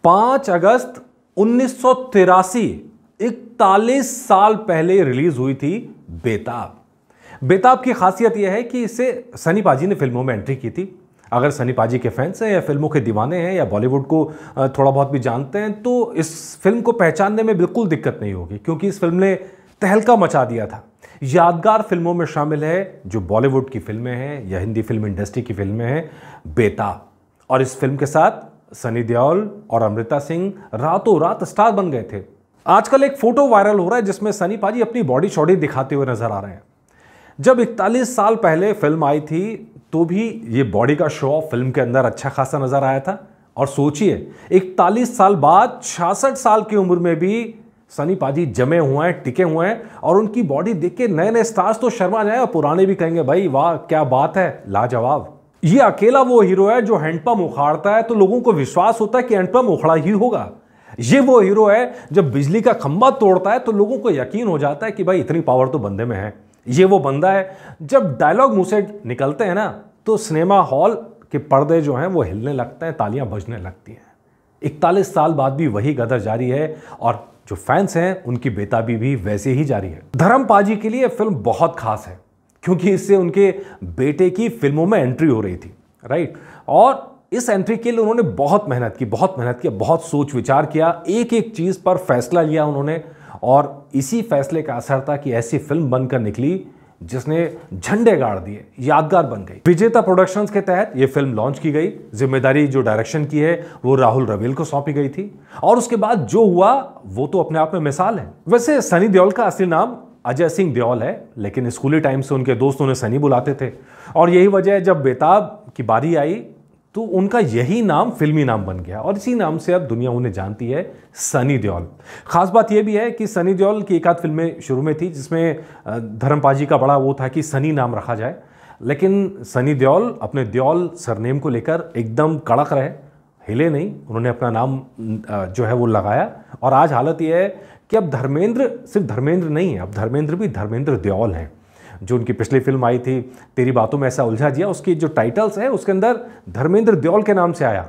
5 अगस्त 1983, 41 साल पहले रिलीज हुई थी बेताब। बेताब की खासियत यह है कि इसे सनी पाजी ने फिल्मों में एंट्री की थी। अगर सनी पाजी के फैंस हैं या फिल्मों के दीवाने हैं या बॉलीवुड को थोड़ा बहुत भी जानते हैं तो इस फिल्म को पहचानने में बिल्कुल दिक्कत नहीं होगी, क्योंकि इस फिल्म ने तहलका मचा दिया था। यादगार फिल्मों में शामिल है जो बॉलीवुड की फिल्में हैं या हिंदी फिल्म इंडस्ट्री की फिल्में हैं बेताब। और इस फिल्म के साथ सनी देओल और अमृता सिंह रातों रात स्टार बन गए थे। आजकल एक फोटो वायरल हो रहा है जिसमें सनी पाजी अपनी बॉडी शॉडी दिखाते हुए नजर आ रहे हैं। जब 41 साल पहले फिल्म आई थी तो भी ये बॉडी का शो ऑफ फिल्म के अंदर अच्छा खासा नजर आया था। और सोचिए 41 साल बाद 66 साल की उम्र में भी सनी पाजी जमे हुए हैं, टिके हुए हैं और उनकी बॉडी देख के नए नए स्टार्स तो शर्मा जाए और पुराने भी कहेंगे भाई वाह क्या बात है, लाजवाब। ये अकेला वो हीरो है जो हैंडपंप उखाड़ता है तो लोगों को विश्वास होता है कि हैंडपंप उखड़ा ही होगा। ये वो हीरो है जब बिजली का खंभा तोड़ता है तो लोगों को यकीन हो जाता है कि भाई इतनी पावर तो बंदे में है। ये वो बंदा है जब डायलॉग मुंह से निकलते हैं ना तो सिनेमा हॉल के पर्दे जो हैं वो हिलने लगते हैं, तालियां बजने लगती हैं। 41 साल बाद भी वही गदर जारी है और जो फैंस हैं उनकी बेताबी भी वैसे ही जारी है। धर्म पाजी के लिए फिल्म बहुत खास है क्योंकि इससे उनके बेटे की फिल्मों में एंट्री हो रही थी, राइट। और इस एंट्री के लिए उन्होंने बहुत मेहनत की, बहुत सोच विचार किया, एक एक चीज पर फैसला लिया उन्होंने। और इसी फैसले का असर था कि ऐसी फिल्म बनकर निकली जिसने झंडे गाड़ दिए, यादगार बन गई। विजेता प्रोडक्शंस के तहत यह फिल्म लॉन्च की गई। जिम्मेदारी जो डायरेक्शन की है वो राहुल रवेल को सौंपी गई थी। और उसके बाद जो हुआ वो तो अपने आप में मिसाल है। वैसे सनी देओल का असली नाम अजय सिंह देओल है, लेकिन स्कूली टाइम से उनके दोस्त उन्हें सनी बुलाते थे। और यही वजह है जब बेताब की बारी आई तो उनका यही नाम फिल्मी नाम बन गया और इसी नाम से अब दुनिया उन्हें जानती है, सनी देओल। खास बात यह भी है कि सनी देओल की एक आध फिल्में शुरू में थी जिसमें धर्म पाजी का बड़ा वो था कि सनी नाम रखा जाए, लेकिन सनी देओल अपने देओल सरनेम को लेकर एकदम कड़क रहे, हिले नहीं। उन्होंने अपना नाम जो है वो लगाया और आज हालत यह है कि अब धर्मेंद्र सिर्फ धर्मेंद्र नहीं है, अब धर्मेंद्र भी धर्मेंद्र देओल हैं। जो उनकी पिछली फिल्म आई थी तेरी बातों में ऐसा उलझा दिया, उसकी जो टाइटल्स है उसके अंदर धर्मेंद्र देओल के नाम से आया।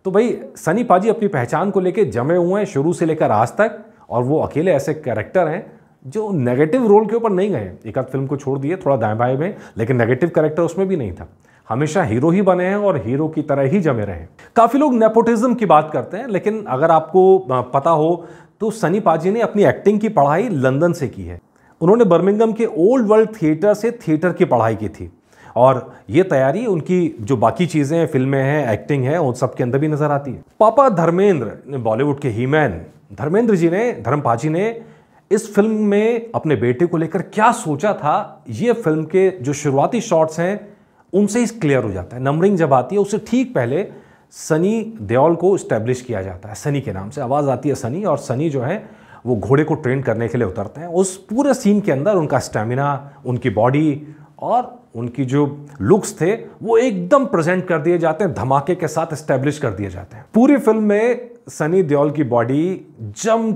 तो भाई सनी पाजी अपनी पहचान को लेकर जमे हुए हैं शुरू से लेकर आज तक। और वो अकेले ऐसे कैरेक्टर हैं जो नेगेटिव रोल के ऊपर नहीं गए। एक आध फिल्म को छोड़ दिए थोड़ा दाएं बाएं में, लेकिन नेगेटिव कैरेक्टर उसमें भी नहीं था। हमेशा हीरो ही बने हैं और हीरो की तरह ही जमे रहे। काफी लोग नेपोटिज्म की बात करते हैं, लेकिन अगर आपको पता हो तो सनी पाजी ने अपनी एक्टिंग की पढ़ाई लंदन से की है। उन्होंने बर्मिंघम के ओल्ड वर्ल्ड थिएटर से थिएटर की पढ़ाई की थी और ये तैयारी उनकी जो बाकी चीजें हैं, फिल्में हैं, एक्टिंग है, उन सब के अंदर भी नजर आती है। पापा धर्मेंद्र, बॉलीवुड के हीमैन धर्मेंद्र जी ने, धर्म पाजी ने इस फिल्म में अपने बेटे को लेकर क्या सोचा था, ये फिल्म के जो शुरुआती शॉट्स हैं उनसे ही क्लियर हो जाता है। नंबरिंग जब आती है उससे ठीक पहले सनी देओल को स्टैब्लिश किया जाता है। सनी के नाम से आवाज आती है सनी, और सनी जो है वो घोड़े को ट्रेन करने के लिए उतरते हैं। उस पूरे सीन के अंदर उनका स्टैमिना, उनकी बॉडी और उनकी जो लुक्स थे वो एकदम प्रेजेंट कर दिए जाते हैं, धमाके के साथ एस्टेब्लिश कर दिए जाते हैं। पूरी फिल्म में सनी देओल की बॉडी जम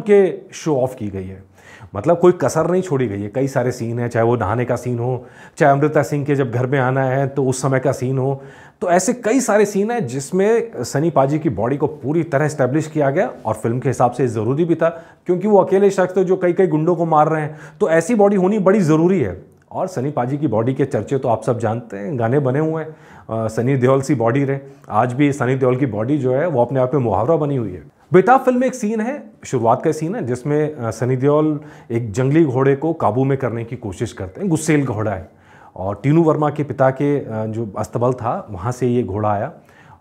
के शो ऑफ की गई है, मतलब कोई कसर नहीं छोड़ी गई है। कई सारे सीन हैं, चाहे वो नहाने का सीन हो, चाहे अमृता सिंह के जब घर में आना है तो उस समय का सीन हो, तो ऐसे कई सारे सीन हैं जिसमें सनी पाजी की बॉडी को पूरी तरह एस्टेब्लिश किया गया। और फिल्म के हिसाब से ज़रूरी भी था क्योंकि वो अकेले शख्स थे जो कई गुंडों को मार रहे हैं, तो ऐसी बॉडी होनी बड़ी ज़रूरी है। और सनी पाजी की बॉडी के चर्चे तो आप सब जानते हैं, गाने बने हुए हैं, सनी देओल सी बॉडी रहे। आज भी सनी देओल की बॉडी जो है वो अपने आप में मुहावरा बनी हुई है। बेताब फिल्म में एक सीन है, शुरुआत का सीन है, जिसमें सनी देओल एक जंगली घोड़े को काबू में करने की कोशिश करते हैं। गुस्सेल घोड़ा है और टीनू वर्मा के पिता के जो अस्तबल था वहाँ से ये घोड़ा आया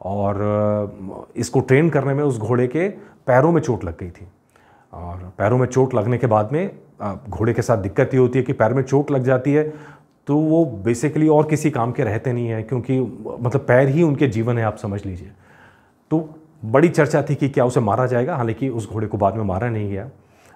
और इसको ट्रेन करने में उस घोड़े के पैरों में चोट लग गई थी। और पैरों में चोट लगने के बाद में घोड़े के साथ दिक्कत ये होती है कि पैर में चोट लग जाती है तो वो बेसिकली और किसी काम के रहते नहीं हैं, क्योंकि मतलब पैर ही उनके जीवन है, आप समझ लीजिए। तो बड़ी चर्चा थी कि क्या उसे मारा जाएगा, हालांकि उस घोड़े को बाद में मारा नहीं गया।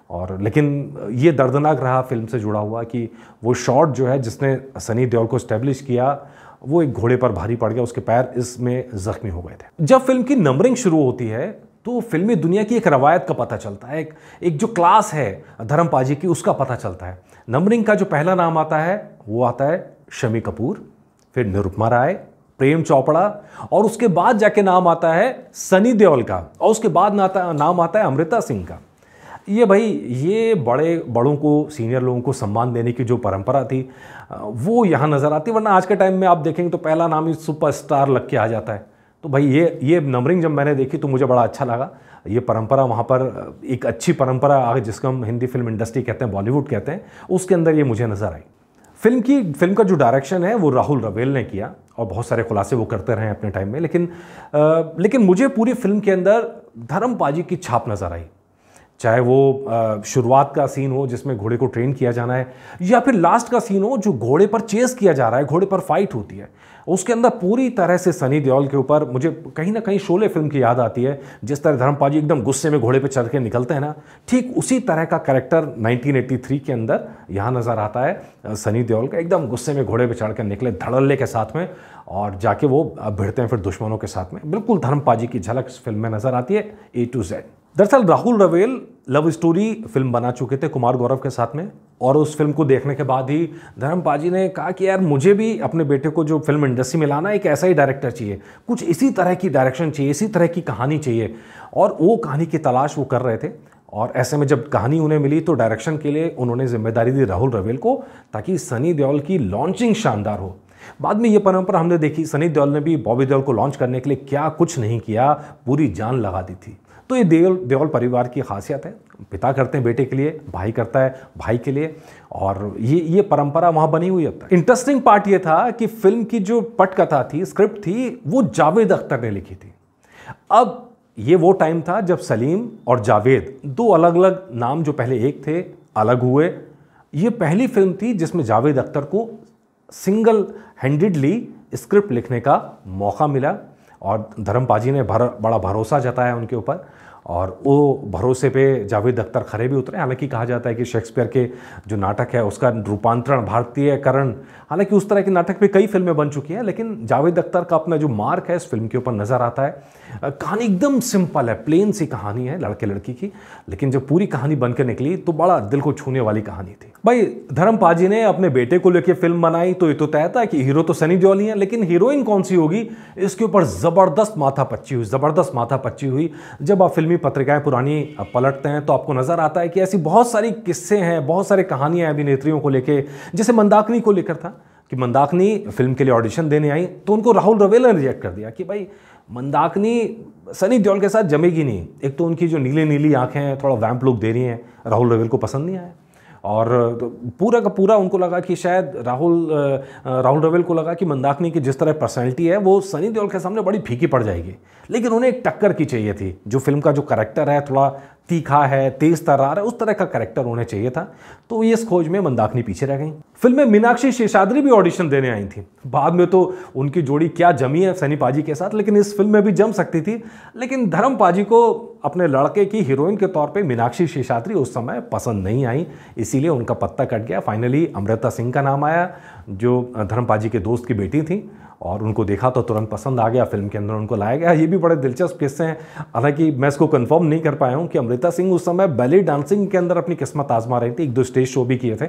और लेकिन ये दर्दनाक रहा फिल्म से जुड़ा हुआ कि वो शॉट जो है जिसने सनी देओल को एस्टेब्लिश किया वो एक घोड़े पर भारी पड़ गया, उसके पैर इसमें जख्मी हो गए थे। जब फिल्म की नंबरिंग शुरू होती है तो फिल्मी दुनिया की एक रवायत का पता चलता है, एक जो क्लास है धर्म पाजी की उसका पता चलता है। नंबरिंग का जो पहला नाम आता है वो आता है शम्मी कपूर, फिर निरुपमा राय, प्रेम चोपड़ा, और उसके बाद जाके नाम आता है सनी देओल का, और उसके बाद नाम आता है अमृता सिंह का। ये भाई ये बड़ों को, सीनियर लोगों को सम्मान देने की जो परंपरा थी वो यहाँ नज़र आती है। वरना आज के टाइम में आप देखेंगे तो पहला नाम ही सुपरस्टार लग के आ जाता है। तो भाई ये नंबरिंग जब मैंने देखी तो मुझे बड़ा अच्छा लगा। ये परंपरा वहाँ पर एक अच्छी परंपरा आगे, जिसको हम हिंदी फिल्म इंडस्ट्री कहते हैं, बॉलीवुड कहते हैं, उसके अंदर ये मुझे नज़र आई। फिल्म का जो डायरेक्शन है वो राहुल रवेल ने किया, और बहुत सारे खुलासे वो करते रहे अपने टाइम में। लेकिन मुझे पूरी फिल्म के अंदर धर्म पाजी की छाप नज़र आई। चाहे वो शुरुआत का सीन हो जिसमें घोड़े को ट्रेन किया जाना है, या फिर लास्ट का सीन हो जो घोड़े पर चेस किया जा रहा है, घोड़े पर फाइट होती है, उसके अंदर पूरी तरह से सनी देओल के ऊपर मुझे कहीं ना कहीं शोले फिल्म की याद आती है। जिस तरह धर्म पाजी एकदम गुस्से में घोड़े पर चढ़ के निकलते हैं ना, ठीक उसी तरह का कैरेक्टर 1983 के अंदर यहाँ नज़र आता है सनी देओल का। एकदम गुस्से में घोड़े पर चढ़ कर निकले धड़ल्ले के साथ में, और जाके वो भिड़ते हैं फिर दुश्मनों के साथ में। बिल्कुल धर्म पाजी की झलक इस फिल्म में नज़र आती है A to Z। दरअसल राहुल रवेल लव स्टोरी फिल्म बना चुके थे कुमार गौरव के साथ में, और उस फिल्म को देखने के बाद ही धर्म पाजी ने कहा कि यार मुझे भी अपने बेटे को जो फिल्म इंडस्ट्री में लाना, एक ऐसा ही डायरेक्टर चाहिए, कुछ इसी तरह की डायरेक्शन चाहिए, इसी तरह की कहानी चाहिए। और वो कहानी की तलाश वो कर रहे थे, और ऐसे में जब कहानी उन्हें मिली तो डायरेक्शन के लिए उन्होंने जिम्मेदारी दी राहुल रवेल को, ताकि सनी देओल की लॉन्चिंग शानदार हो। बाद में ये परंपरा हमने देखी, सनी देओल ने भी बॉबी देओल को लॉन्च करने के लिए क्या कुछ नहीं किया, पूरी जान लगा दी थी। तो ये देओल परिवार की खासियत है, पिता करते हैं बेटे के लिए, भाई करता है भाई के लिए, और ये परंपरा वहाँ बनी हुई अब तक। इंटरेस्टिंग पार्ट ये था कि फिल्म की जो पटकथा थी, स्क्रिप्ट थी, वो जावेद अख्तर ने लिखी थी। अब ये वो टाइम था जब सलीम और जावेद, दो अलग अलग नाम जो पहले एक थे, अलग हुए। ये पहली फिल्म थी जिसमें जावेद अख्तर को सिंगल हैंडेडली स्क्रिप्ट लिखने का मौका मिला, और धर्म पाजी ने बड़ा भरोसा जताया उनके ऊपर, और वो भरोसे पे जावेद अख्तर खरे भी उतरे। हालांकि कहा जाता है कि शेक्सपियर के जो नाटक है उसका रूपांतरण भारतीयकरण, हालांकि उस तरह के नाटक पे कई फिल्में बन चुकी हैं, लेकिन जावेद अख्तर का अपना जो मार्क है इस फिल्म के ऊपर नज़र आता है। कहानी एकदम सिंपल है, प्लेन सी कहानी है लड़के लड़की की, लेकिन जब पूरी कहानी बनकर निकली तो बड़ा दिल को छूने वाली कहानी थी। भाई धर्म पाजी ने अपने बेटे को लेकर फिल्म बनाई तो ये तो तय था कि हीरो तो सनी देओल ही है, लेकिन हीरोइन कौन सी होगी, इसके ऊपर ज़बरदस्त माथापच्ची हुई। जब आप फिल्मी पत्रिकाएं पुरानी पलटते हैं तो आपको नजर आता है कि ऐसी बहुत सारी किस्से हैं, बहुत सारी कहानियां अभिनेत्रियों को लेके। जैसे मंदाकिनी को लेकर था कि मंदाकिनी फिल्म के लिए ऑडिशन देने आई तो उनको राहुल रवेल ने रिजेक्ट कर दिया कि भाई मंदाकिनी सनी देओल के साथ जमेगी नहीं। एक तो उनकी जो नीली नीली आंखें हैं, थोड़ा वैम्प लुक दे रही हैं, राहुल रवेल को पसंद नहीं आया। और पूरा का पूरा उनको लगा कि शायद राहुल रवेल को लगा कि मंदाकिनी की जिस तरह पर्सनैलिटी है वो सनी देओल के सामने बड़ी फीकी पड़ जाएगी, लेकिन उन्हें एक टक्कर की चाहिए थी। जो फिल्म का जो कैरेक्टर है थोड़ा तीखा है, तेज तर्रार है, उस तरह का कैरेक्टर उन्हें चाहिए था। तो इस खोज में मंदाकिनी पीछे रह गई। फिल्म में मीनाक्षी शेषाद्री भी ऑडिशन देने आई थी। बाद में तो उनकी जोड़ी क्या जमी है सनी पाजी के साथ, लेकिन इस फिल्म में भी जम सकती थी। लेकिन धर्म पाजी को अपने लड़के की हीरोइन के तौर पे मीनाक्षी शेषाद्री उस समय पसंद नहीं आई, इसीलिए उनका पत्ता कट गया। फाइनली अमृता सिंह का नाम आया, जो धर्म पाजी के दोस्त की बेटी थी, और उनको देखा तो तुरंत पसंद आ गया, फिल्म के अंदर उनको लाया गया। ये भी बड़े दिलचस्प किस्से हैं। हालांकि मैं इसको कंफर्म नहीं कर पाया हूँ कि अमृता सिंह उस समय बैली डांसिंग के अंदर अपनी किस्मत आजमा रही थी, 1-2 स्टेज शो भी किए थे,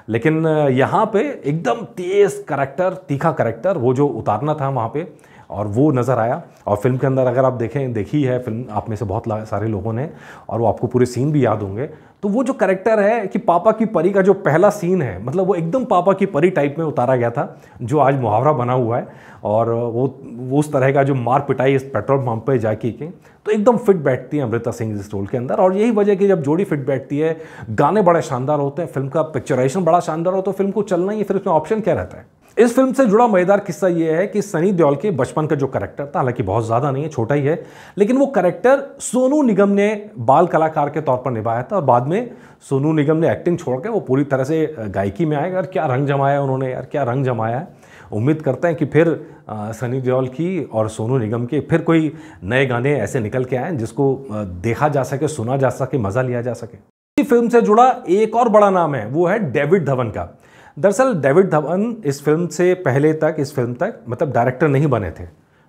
लेकिन यहाँ पे एकदम तेज कैरेक्टर, तीखा कैरेक्टर वो जो उतारना था वहाँ पे, और वो नज़र आया। और फिल्म के अंदर अगर आप देखी है फिल्म आप में से बहुत सारे लोगों ने, और वो आपको पूरे सीन भी याद होंगे, तो वो जो कैरेक्टर है कि पापा की परी का जो पहला सीन है, मतलब वो एकदम पापा की परी टाइप में उतारा गया था, जो आज मुहावरा बना हुआ है। और वो उस तरह का जो मार पिटाई इस पेट्रोल पंप पे जाके की, तो एकदम फिट बैठती है अमृता सिंह इस रोल के अंदर। और यही वजह कि जब जोड़ी फिट बैठती है, गाने बड़े शानदार होते हैं, फिल्म का पिक्चराइजेशन बड़ा शानदार हो, तो फिल्म को चलना ही, फिर उसमें ऑप्शन क्या रहता है। इस फिल्म से जुड़ा मजेदार किस्सा ये है कि सनी देओल के बचपन का जो कैरेक्टर था, हालांकि बहुत ज़्यादा नहीं है, छोटा ही है, लेकिन वो कैरेक्टर सोनू निगम ने बाल कलाकार के तौर पर निभाया था। और बाद में सोनू निगम ने एक्टिंग छोड़ के वो पूरी तरह से गायकी में आए। यार क्या रंग जमाया उन्होंने, यार क्या रंग जमाया है। उम्मीद करते हैं कि फिर सनी देओल की और सोनू निगम के फिर कोई नए गाने ऐसे निकल के आए जिसको देखा जा सके, सुना जा सके, मज़ा लिया जा सके। फिल्म से जुड़ा एक और बड़ा नाम है, वो है डेविड धवन का। दरअसल डेविड धवन इस फिल्म से पहले तक, इस फिल्म तक मतलब डायरेक्टर नहीं बने थे।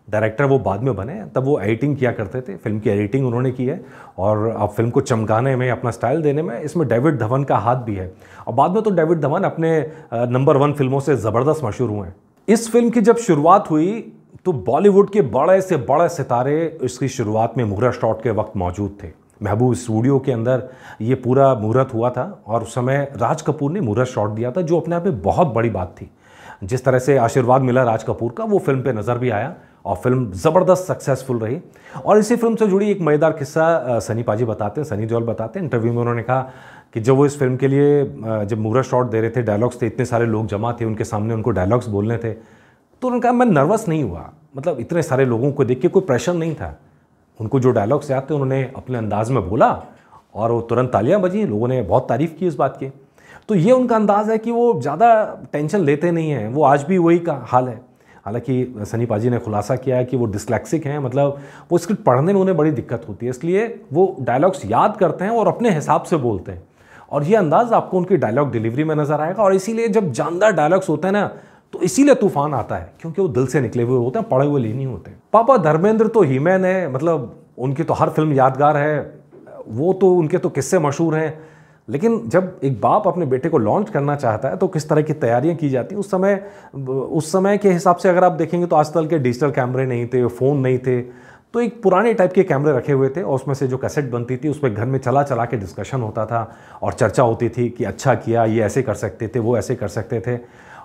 डायरेक्टर वो बाद में बने, तब वो एडिटिंग किया करते थे। फिल्म की एडिटिंग उन्होंने की है, और अब फिल्म को चमकाने में, अपना स्टाइल देने में इसमें डेविड धवन का हाथ भी है। और बाद में तो डेविड धवन अपने नंबर 1 फिल्मों से ज़बरदस्त मशहूर हुए हैं। इस फिल्म की जब शुरुआत हुई तो बॉलीवुड के बड़े से बड़े सितारे इसकी शुरुआत में मुहूर्त शॉट के वक्त मौजूद थे। महबूब स्टूडियो के अंदर ये पूरा मुहूर्त हुआ था और उस समय राज कपूर ने मुहूर्त शॉट दिया था, जो अपने आप में बहुत बड़ी बात थी। जिस तरह से आशीर्वाद मिला राज कपूर का, वो फिल्म पे नज़र भी आया और फिल्म ज़बरदस्त सक्सेसफुल रही। और इसी फिल्म से जुड़ी एक मज़ेदार किस्सा सनी पाजी बताते हैं, सनी देओल बताते हैं। इंटरव्यू में उन्होंने कहा कि जब वो इस फिल्म के लिए जब मुहूर्त शॉट दे रहे थे, डायलॉग्स थे, इतने सारे लोग जमा थे उनके सामने, उनको डायलॉग्स बोलने थे, तो उन्होंने कहा मैं नर्वस नहीं हुआ। मतलब इतने सारे लोगों को देख के कोई प्रेशर नहीं था। उनको जो डायलॉग्स याद थे उन्होंने अपने अंदाज में बोला और वो तुरंत तालियां बजी, लोगों ने बहुत तारीफ़ की इस बात की। तो ये उनका अंदाज़ है कि वो ज़्यादा टेंशन लेते नहीं हैं, वो आज भी वही का हाल है। हालांकि सनी पाजी ने खुलासा किया है कि वो डिस्लेक्सिक हैं, मतलब वो स्क्रिप्ट पढ़ने में उन्हें बड़ी दिक्कत होती है, इसलिए वो डायलॉग्स याद करते हैं और अपने हिसाब से बोलते हैं। और ये अंदाज़ आपको उनकी डायलॉग डिलीवरी में नज़र आएगा। और इसीलिए जब जानदार डायलॉग्स होते हैं ना, तो इसीलिए तूफान आता है, क्योंकि वो दिल से निकले हुए होते हैं, पढ़े हुए नहीं होते। पापा धर्मेंद्र तो हीमैन है, मतलब उनकी तो हर फिल्म यादगार है, वो तो उनके तो किस्से मशहूर हैं। लेकिन जब एक बाप अपने बेटे को लॉन्च करना चाहता है तो किस तरह की तैयारियां की जाती हैं उस समय के हिसाब से अगर आप देखेंगे तो आजकल के डिजिटल कैमरे नहीं थे, फ़ोन नहीं थे, तो एक पुराने टाइप के कैमरे रखे हुए थे और उसमें से जो कैसेट बनती थी उसमें घर में चला चला के डिस्कशन होता था और चर्चा होती थी कि अच्छा किया, ये ऐसे कर सकते थे, वो ऐसे कर सकते थे।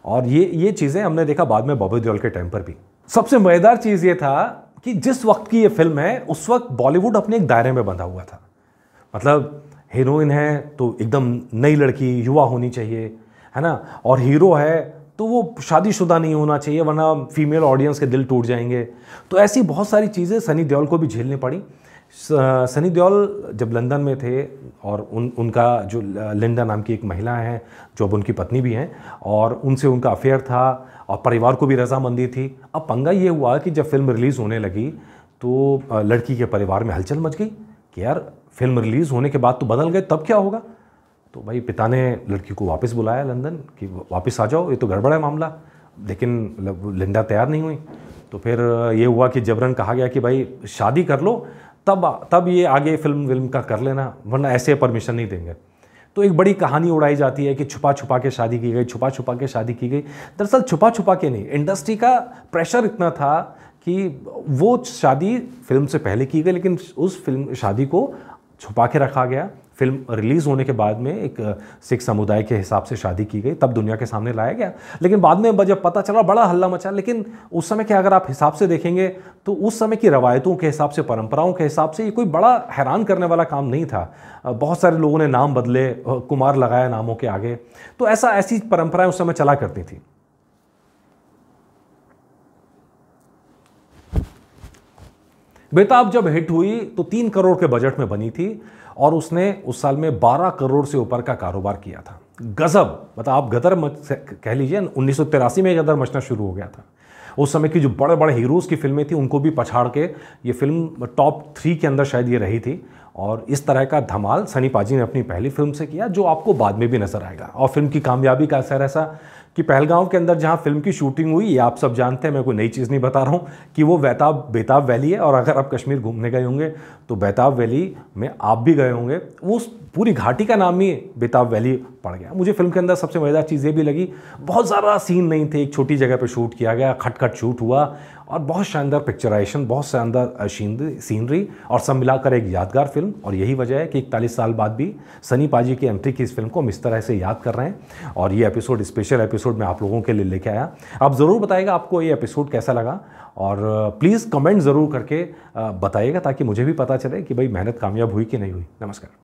और ये चीज़ें हमने देखा बाद में बॉबी देओल के टाइम पर भी। सबसे मज़ेदार चीज़ ये था कि जिस वक्त की ये फिल्म है उस वक्त बॉलीवुड अपने एक दायरे में बंधा हुआ था। मतलब हीरोइन है तो एकदम नई लड़की, युवा होनी चाहिए, है ना, और हीरो है तो वो शादीशुदा नहीं होना चाहिए वरना फीमेल ऑडियंस के दिल टूट जाएंगे। तो ऐसी बहुत सारी चीज़ें सनी देओल को भी झेलनी पड़ी। सनी देओल जब लंदन में थे और उनका जो लिंडा नाम की एक महिला है जो अब उनकी पत्नी भी हैं, और उनसे उनका अफेयर था और परिवार को भी रजामंदी थी। अब पंगा ये हुआ कि जब फिल्म रिलीज़ होने लगी तो लड़की के परिवार में हलचल मच गई कि यार फिल्म रिलीज़ होने के बाद तो बदल गए, तब क्या होगा। तो भाई पिता ने लड़की को वापस बुलाया लंदन कि वापस आ जाओ, ये तो गड़बड़ है मामला। लेकिन लिंडा तैयार नहीं हुई। तो फिर ये हुआ कि जबरन कहा गया कि भाई शादी कर लो, तब ये आगे फिल्म का कर लेना, वरना ऐसे परमिशन नहीं देंगे। तो एक बड़ी कहानी उड़ाई जाती है कि छुपा छुपा के शादी की गई, छुपा छुपा के शादी की गई। दरअसल छुपा छुपा के नहीं, इंडस्ट्री का प्रेशर इतना था कि वो शादी फिल्म से पहले की गई, लेकिन उस फिल्म शादी को छुपा के रखा गया। फिल्म रिलीज़ होने के बाद में एक सिख समुदाय के हिसाब से शादी की गई, तब दुनिया के सामने लाया गया। लेकिन बाद में जब पता चला बड़ा हल्ला मचा। लेकिन उस समय के अगर आप हिसाब से देखेंगे तो उस समय की रवायतों के हिसाब से, परंपराओं के हिसाब से ये कोई बड़ा हैरान करने वाला काम नहीं था। बहुत सारे लोगों ने नाम बदले, कुमार लगाया नामों के आगे। तो ऐसी परंपराएं उस समय चला करती थी। बेताब जब हिट हुई तो 3 करोड़ के बजट में बनी थी और उसने उस साल में 12 करोड़ से ऊपर का कारोबार किया था। गजब, मतलब आप गदर कह लीजिए। 1983 में गदर मचना शुरू हो गया था। उस समय की जो बड़े बड़े हीरोज़ की फिल्में थी उनको भी पछाड़ के ये फिल्म टॉप 3 के अंदर शायद ये रही थी। और इस तरह का धमाल सनी पाजी ने अपनी पहली फिल्म से किया, जो आपको बाद में भी नजर आएगा। और फिल्म की कामयाबी का असर ऐसा कि पहलगांव के अंदर जहां फिल्म की शूटिंग हुई, ये आप सब जानते हैं, मैं कोई नई चीज़ नहीं बता रहा हूं, कि वो बेताब वैली है। और अगर आप कश्मीर घूमने गए होंगे तो बेताब वैली में आप भी गए होंगे, वो उस पूरी घाटी का नाम ही बेताब वैली पड़ गया। मुझे फिल्म के अंदर सबसे मज़ेदार चीज़ ये भी लगी, बहुत ज़्यादा सीन नहीं थे, एक छोटी जगह पर शूट किया गया, खट शूट हुआ और बहुत शानदार पिक्चराइजेशन, बहुत शानदार सीनरी और सब मिलाकर एक यादगार फिल्म। और यही वजह है कि 41 साल बाद भी सनी पाजी की एंट्री की इस फिल्म को हम इस तरह से याद कर रहे हैं। और ये एपिसोड, स्पेशल एपिसोड मैं आप लोगों के लिए लेके आया। आप ज़रूर बताइएगा आपको ये एपिसोड कैसा लगा, और प्लीज़ कमेंट ज़रूर करके बताइएगा ताकि मुझे भी पता चले कि भाई मेहनत कामयाब हुई कि नहीं हुई। नमस्कार।